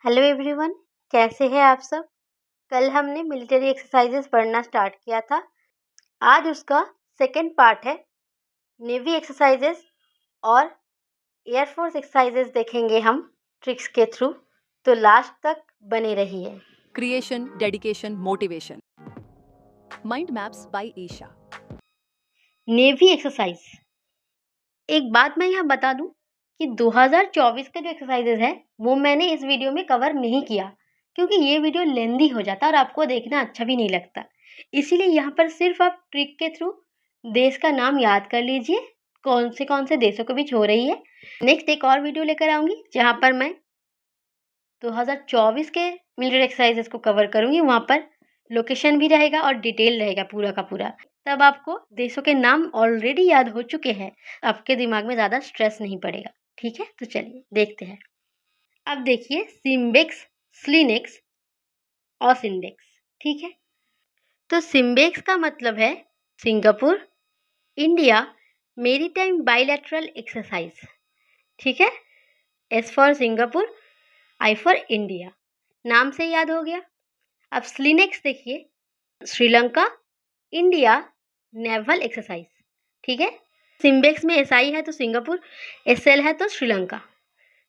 Hello everyone, कैसे हैं आप सब। कल हमने मिलिट्री एक्सरसाइजेस पढ़ना स्टार्ट किया था। आज उसका सेकंड पार्ट है। नेवी एक्सरसाइजेस और एयरफोर्स एक्सरसाइजेस देखेंगे हम ट्रिक्स के थ्रू, तो लास्ट तक बने रहिए। Creation, dedication, motivation. Mind Maps by Isha. Navy exercise. एक बात मैं यहाँ बता दूं कि 2024 का जो एक्सरसाइजेस है वो मैंने इस वीडियो में कवर नहीं किया, क्योंकि ये वीडियो लेंदी हो जाता और आपको देखना अच्छा भी नहीं लगता। इसीलिए यहाँ पर सिर्फ आप ट्रिक के थ्रू देश का नाम याद कर लीजिए, कौन से देशों के बीच हो रही है। नेक्स्ट एक और वीडियो लेकर आऊंगी जहाँ पर मैं 2024 के मिलिट्री एक्सरसाइजेस को कवर करूंगी। वहाँ पर लोकेशन भी रहेगा और डिटेल रहेगा पूरा का पूरा। तब आपको देशों के नाम ऑलरेडी याद हो चुके हैं, आपके दिमाग में ज़्यादा स्ट्रेस नहीं पड़ेगा। ठीक है, तो चलिए देखते हैं। अब देखिए सिम्बेक्स, स्लिनेक्स और सिंडेक्स। ठीक है, तो सिम्बेक्स का मतलब है Singapore India maritime bilateral exercise. ठीक है, S for Singapore, I for India, नाम से याद हो गया। अब स्लिनेक्स देखिए, श्रीलंका इंडिया नेवल एक्सरसाइज। ठीक है, सिम्बेक्स में एसआई है तो सिंगापुर, एसएल है तो श्रीलंका।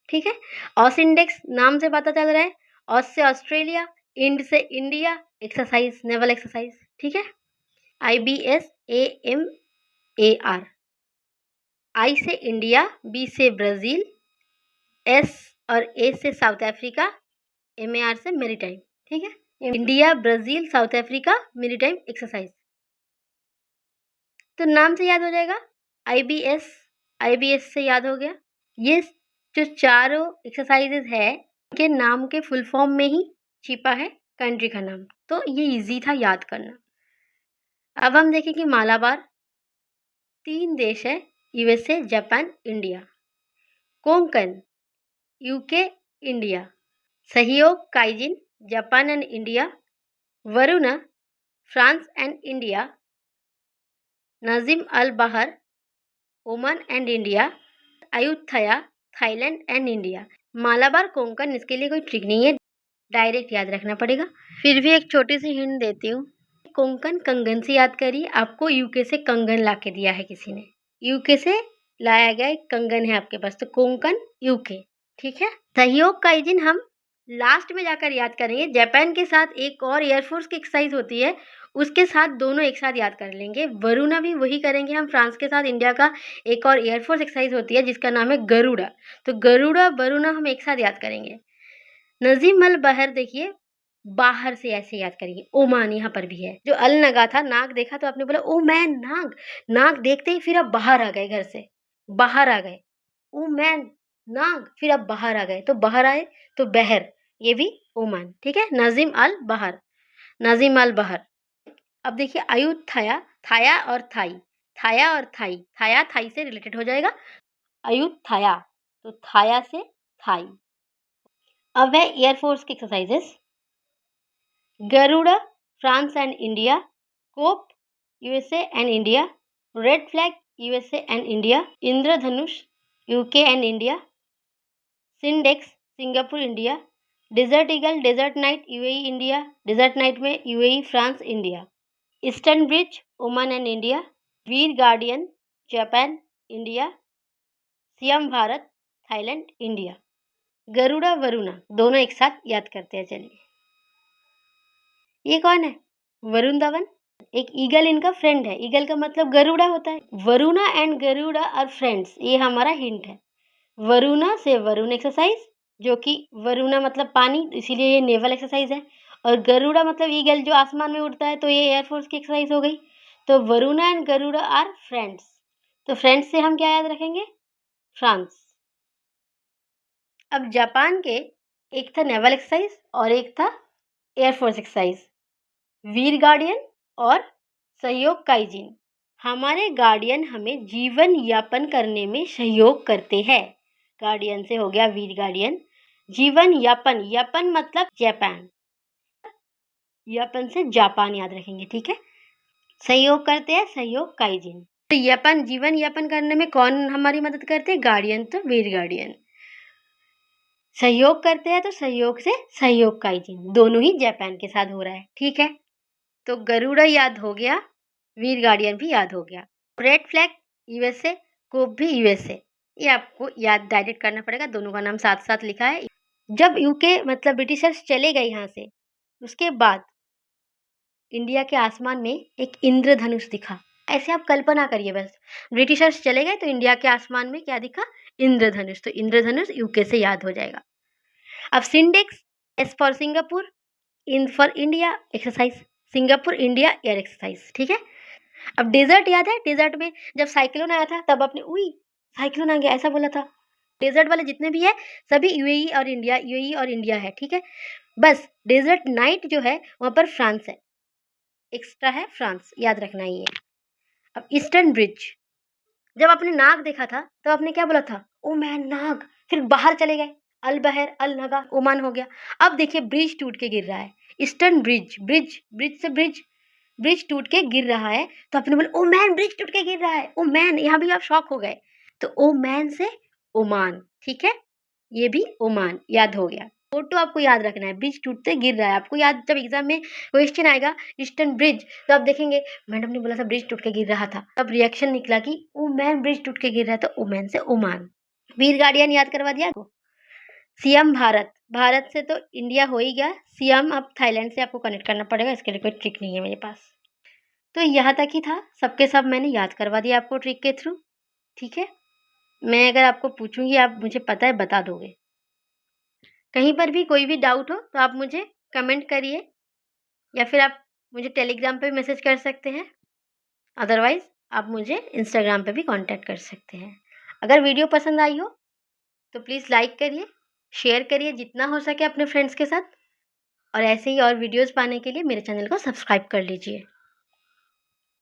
ठीक है, ऑस इंडेक्स नाम से पता चल रहा है, ऑस से ऑस्ट्रेलिया, इंड से इंडिया, एक्सरसाइज नेवल एक्सरसाइज। ठीक है, IBSAMAR, आई से इंडिया, बी से ब्राज़ील, एस और ए से साउथ अफ्रीका, MAR से मेरीटाइम। ठीक है, India Brazil south Africa maritime exercise, तो नाम से याद हो जाएगा। IBS से याद हो गया। ये जो चारों एक्सरसाइजेज है के नाम के फुल फॉर्म में ही छिपा है कंट्री का नाम, तो ये इजी था याद करना। अब हम देखें कि मालाबार 3 देश है, USA Japan India. Konkan UK India. Sahyog Kaijin Japan and India. Varuna France and India. Nasim Al Bahr Oman and India. Ayutthaya Thailand and India. Malabar Konkan, इसके लिए कोई ट्रिक नहीं है, डायरेक्ट याद रखना पड़ेगा। फिर भी एक छोटी सी हिंट देती हूँ, कोंकण कंगन से याद करिए। आपको यूके से कंगन ला के दिया है किसी ने, यूके से लाया गया एक कंगन है आपके पास, तो कोंकण यूके। ठीक है, सहयोग काइजिन हम लास्ट में जाकर याद करेंगे। जापान के साथ एक और एयरफोर्स की एक्सरसाइज होती है, उसके साथ दोनों एक साथ याद कर लेंगे। वरुणा भी वही करेंगे हम, फ्रांस के साथ इंडिया का एक और एयरफोर्स एक्सरसाइज होती है जिसका नाम है गरुड़ा, तो गरुड़ा वरुणा हम एक साथ याद करेंगे। नजीम अल बहर देखिए, बाहर से ऐसे याद करेंगे। ओमान यहाँ पर भी है, जो अल नगा था, नाग देखा तो आपने बोला ओ मैन नाग, नाग देखते ही फिर आप बाहर आ गए, घर से बाहर आ गए। ओ मैन नाग, फिर आप बाहर आ गए, तो बाहर आए तो बहर, ये भी ओमान। ठीक है, नजीम अल बहर, नजीम अल बहर। अब देखिए अयुथया, थाया और थाई, थाया और थाई, थाया थाई से रिलेटेड हो जाएगा। अयुथया तो थाया से थाई। अब है एयरफोर्स की exercises. Garuda France and India. Cope USA and India. Red Flag USA and India. Indradhanush UK and India. Sindex Singapore India. Desert Eagle Desert Knight UAE India, Desert Knight में UAE France India. Eastern Bridge Oman and India. Veer Guardian Japan India. Siam Bharat Thailand India. Garuda Varuna दोनों एक साथ याद करते हैं, चलिए। ये कौन है? वरुण धवन, एक ईगल इनका फ्रेंड है। ईगल का मतलब गरुड़ा होता है। Varuna and Garuda are friends, ये हमारा हिंट है। वरुणा से वरुण एक्सरसाइज, जो कि वरुणा मतलब पानी, इसीलिए ये नेवल एक्सरसाइज है। और गरुड़ा मतलब ईगल जो आसमान में उड़ता है, तो ये एयरफोर्स की एक्सरसाइज हो गई। तो Varuna and Garuda are friends, तो फ्रेंड्स से हम क्या याद रखेंगे? फ्रांस। अब जापान के एक था नेवल एक्सरसाइज और एक था एयरफोर्स एक्सरसाइज, वीर गार्डियन और सहयोग काइजिन। हमारे गार्डियन हमें जीवन यापन करने में सहयोग करते हैं। गार्डियन से हो गया वीर गार्डियन। जीवन यापन, यापन मतलब जापान, यापन से जापान याद रखेंगे। ठीक है, सहयोग करते हैं सहयोग काइजिन। तो यापन, जीवन यापन करने में कौन हमारी मदद करते हैं? गार्डियन, तो वीर गार्डियन। सहयोग करते हैं तो सहयोग से सहयोग काइजिन, दोनों ही जापान के साथ हो रहा है, ठीक है। तो गरुड़ा याद हो गया, वीर गार्डियन भी याद हो गया, रेड फ्लैग यूएसए, कोप भी यूएसए, ये आपको याद डायरेक्ट करना पड़ेगा, दोनों का नाम साथ साथ लिखा है। जब यूके मतलब ब्रिटिशर्स चले गए यहाँ से, उसके बाद इंडिया के आसमान में एक इंद्रधनुष दिखा। ऐसे आप कल्पना करिए बस, ब्रिटिशर्स चले गए तो इंडिया के आसमान में क्या दिखा? इंद्रधनुष। तो इंद्रधनुष यूके से याद हो जाएगा। अब Sindex, S for Singapore, IN for India, exercise, Singapore India air exercise, ठीक है। अब डेजर्ट याद है? डेजर्ट में जब साइक्लोन आया था तब आपने उई साइक्लोन आ गया ऐसा बोला था। डेजर्ट वाले जितने भी है सभी यूएई और इंडिया है, ठीक है। बस डेजर्ट नाइट जो है वहां पर फ्रांस है, एक्स्ट्रा है फ्रांस, याद रखना ही है। अब ईस्टर्न ब्रिज, जब आपने नाग देखा था तो आपने क्या बोला था? ओ मैन नाग, फिर बाहर चले गए, अल बहर अल नगा ओमान हो गया। अब देखिए ब्रिज टूट के गिर रहा है, ईस्टर्न ब्रिज, ब्रिज ब्रिज से ब्रिज टूट के गिर रहा है, तो आपने बोला ओ मैन ब्रिज टूट के गिर रहा है, ओ मैन, यहाँ भी आप शॉक हो गए। तो ओ मैन से ओमान, ठीक है, ये भी ओमान याद हो गया। फोटो आपको याद रखना है, ब्रिज टूटते गिर रहा है, आपको याद, जब एग्जाम में क्वेश्चन आएगा ईस्टर्न ब्रिज तो आप देखेंगे मैडम ने बोला था ब्रिज टूट के गिर रहा था, तब रिएक्शन निकला कि ओ मैन ब्रिज टूट के गिर रहा है, तो ओमैन से ओमान। वीर गार्डियन याद करवा दिया आपको। सीएम भारत, भारत से तो इंडिया हो ही गया, सीएम अब थाईलैंड से आपको कनेक्ट करना पड़ेगा, इसके लिए कोई ट्रिक नहीं है मेरे पास। तो यहाँ तक ही था, सबके सब मैंने याद करवा दिया आपको ट्रिक के थ्रू, ठीक है। मैं अगर आपको पूछूंगी आप मुझे पता है बता दोगे। कहीं पर भी कोई भी डाउट हो तो आप मुझे कमेंट करिए, या फिर आप मुझे टेलीग्राम पे भी मैसेज कर सकते हैं, अदरवाइज़ आप मुझे इंस्टाग्राम पे भी कांटेक्ट कर सकते हैं। अगर वीडियो पसंद आई हो तो प्लीज़ लाइक करिए, शेयर करिए जितना हो सके अपने फ्रेंड्स के साथ, और ऐसे ही और वीडियोज़ पाने के लिए मेरे चैनल को सब्सक्राइब कर लीजिए।